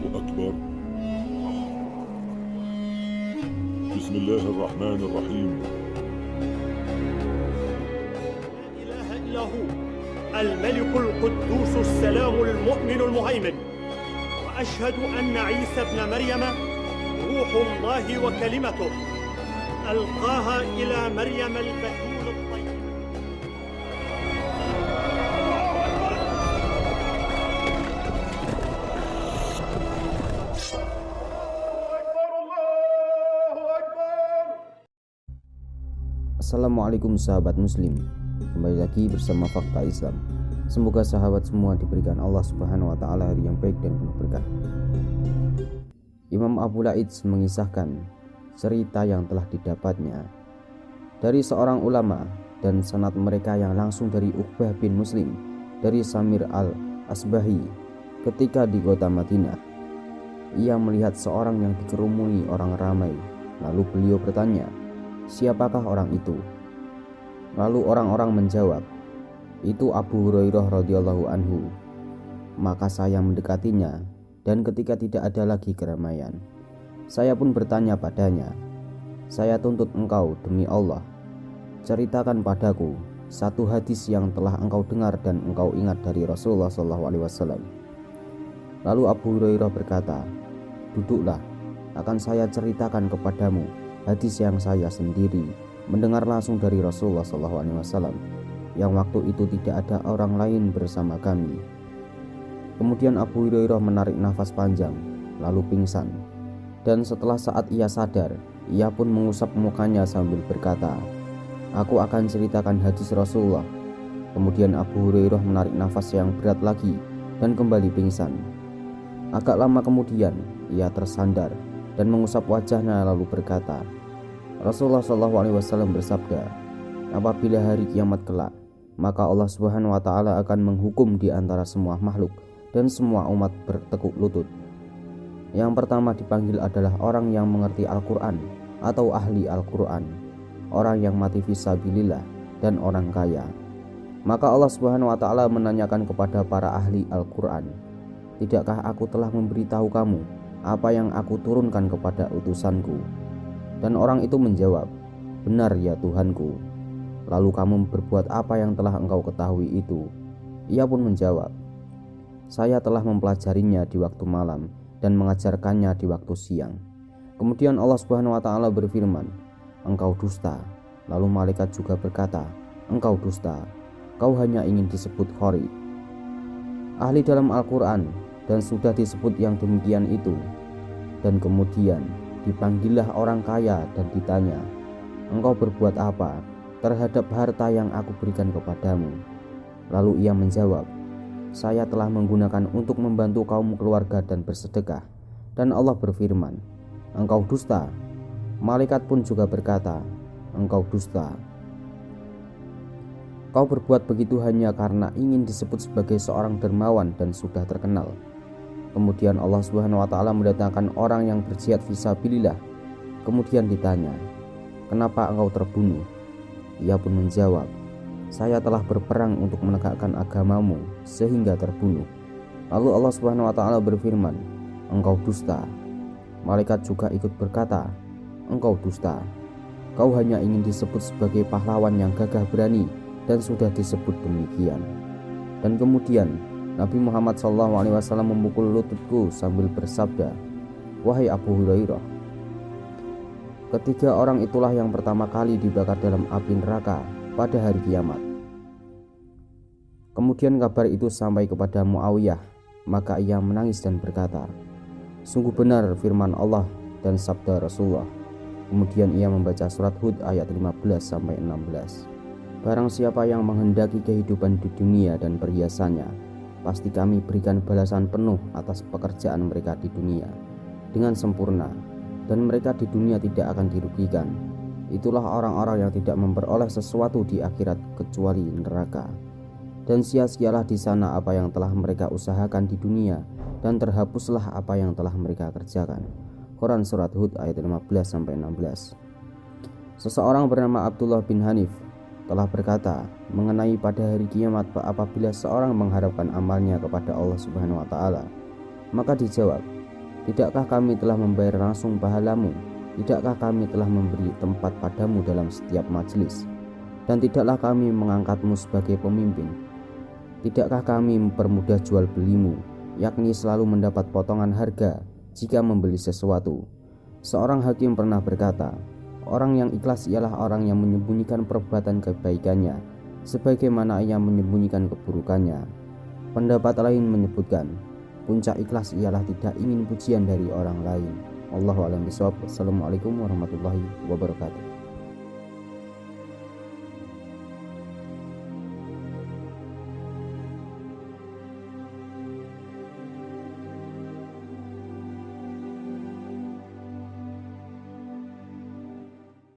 أكبر. بسم الله الرحمن الرحيم. لا إله إلا هو الملك القدوس السلام المؤمن المهيمن، وأشهد أن عيسى ابن مريم روح الله وكلمته ألقاها إلى مريم البتول الطيبة. Assalamualaikum sahabat muslim, kembali lagi bersama Fakta Islam. Semoga sahabat semua diberikan Allah Subhanahu wa Ta'ala hari yang baik dan penuh berkah. Imam Abu Laid mengisahkan cerita yang telah didapatnya dari seorang ulama dan sanad mereka yang langsung dari Uqbah bin Muslim dari Samir al-Asbahi. Ketika di kota Madinah, ia melihat seorang yang dikerumuni orang ramai. Lalu beliau bertanya, "Siapakah orang itu?" Lalu orang-orang menjawab, "Itu Abu Hurairah radhiyallahu anhu." Maka saya mendekatinya, dan ketika tidak ada lagi keramaian, saya pun bertanya padanya, "Saya tuntut engkau demi Allah, ceritakan padaku satu hadis yang telah engkau dengar dan engkau ingat dari Rasulullah SAW." Lalu Abu Hurairah berkata, "Duduklah, akan saya ceritakan kepadamu hadis yang saya sendiri mendengar langsung dari Rasulullah SAW, yang waktu itu tidak ada orang lain bersama kami." Kemudian Abu Hurairah menarik nafas panjang, lalu pingsan. Dan setelah saat ia sadar, ia pun mengusap mukanya sambil berkata, "Aku akan ceritakan hadis Rasulullah." Kemudian Abu Hurairah menarik nafas yang berat lagi dan kembali pingsan. Agak lama kemudian ia tersandar dan mengusap wajahnya lalu berkata, "Rasulullah SAW bersabda, apabila hari kiamat kelak, maka Allah Subhanahu wa Ta'ala akan menghukum di antara semua makhluk dan semua umat bertekuk lutut. Yang pertama dipanggil adalah orang yang mengerti Al-Quran atau ahli Al-Quran, orang yang mati fisabilillah, dan orang kaya. Maka Allah Subhanahu wa Ta'ala menanyakan kepada para ahli Al-Quran, tidakkah aku telah memberitahu kamu apa yang aku turunkan kepada utusanku? Dan orang itu menjawab, benar ya Tuhanku. Lalu kamu berbuat apa yang telah engkau ketahui itu? Ia pun menjawab, saya telah mempelajarinya di waktu malam dan mengajarkannya di waktu siang. Kemudian Allah Subhanahu wa Ta'ala berfirman, engkau dusta. Lalu malaikat juga berkata, engkau dusta, kau hanya ingin disebut khori, ahli dalam Al-Quran, dan sudah disebut yang demikian itu. Dan kemudian dipanggillah orang kaya dan ditanya, engkau berbuat apa terhadap harta yang aku berikan kepadamu? Lalu ia menjawab, saya telah menggunakan untuk membantu kaum keluarga dan bersedekah. Dan Allah berfirman, engkau dusta. Malaikat pun juga berkata, engkau dusta. Kau berbuat begitu hanya karena ingin disebut sebagai seorang dermawan dan sudah terkenal. Kemudian Allah Subhanahu wa Ta'ala mendatangkan orang yang berjihad fisabilillah. Kemudian ditanya, kenapa engkau terbunuh? Ia pun menjawab, saya telah berperang untuk menegakkan agamamu sehingga terbunuh. Lalu Allah Subhanahu wa Ta'ala berfirman, engkau dusta. Malaikat juga ikut berkata, engkau dusta. Kau hanya ingin disebut sebagai pahlawan yang gagah berani dan sudah disebut demikian. Dan kemudian Nabi Muhammad SAW memukul lututku sambil bersabda, wahai Abu Hurairah, ketiga orang itulah yang pertama kali dibakar dalam api neraka pada hari kiamat. Kemudian kabar itu sampai kepada Muawiyah, maka ia menangis dan berkata, sungguh benar firman Allah dan sabda Rasulullah. Kemudian ia membaca surat Hud ayat 15-16. Barang siapa yang menghendaki kehidupan di dunia dan perhiasannya, pasti kami berikan balasan penuh atas pekerjaan mereka di dunia dengan sempurna, dan mereka di dunia tidak akan dirugikan. Itulah orang-orang yang tidak memperoleh sesuatu di akhirat kecuali neraka. Dan sia-sialah di sana apa yang telah mereka usahakan di dunia, dan terhapuslah apa yang telah mereka kerjakan. Quran surat Hud ayat 15-16. Seseorang bernama Abdullah bin Hanif telah berkata mengenai pada hari kiamat, apabila seorang mengharapkan amalnya kepada Allah Subhanahu wa Ta'ala, maka dijawab, Tidakkah kami telah membayar langsung pahalamu? Tidakkah kami telah memberi tempat padamu dalam setiap majelis? Dan tidaklah kami mengangkatmu sebagai pemimpin? Tidakkah kami mempermudah jual belimu, yakni selalu mendapat potongan harga jika membeli sesuatu? Seorang hakim pernah berkata, orang yang ikhlas ialah orang yang menyembunyikan perbuatan kebaikannya, sebagaimana ia menyembunyikan keburukannya. Pendapat lain menyebutkan, puncak ikhlas ialah tidak ingin pujian dari orang lain. Wallahu a'lam bishawab. Assalamualaikum warahmatullahi wabarakatuh.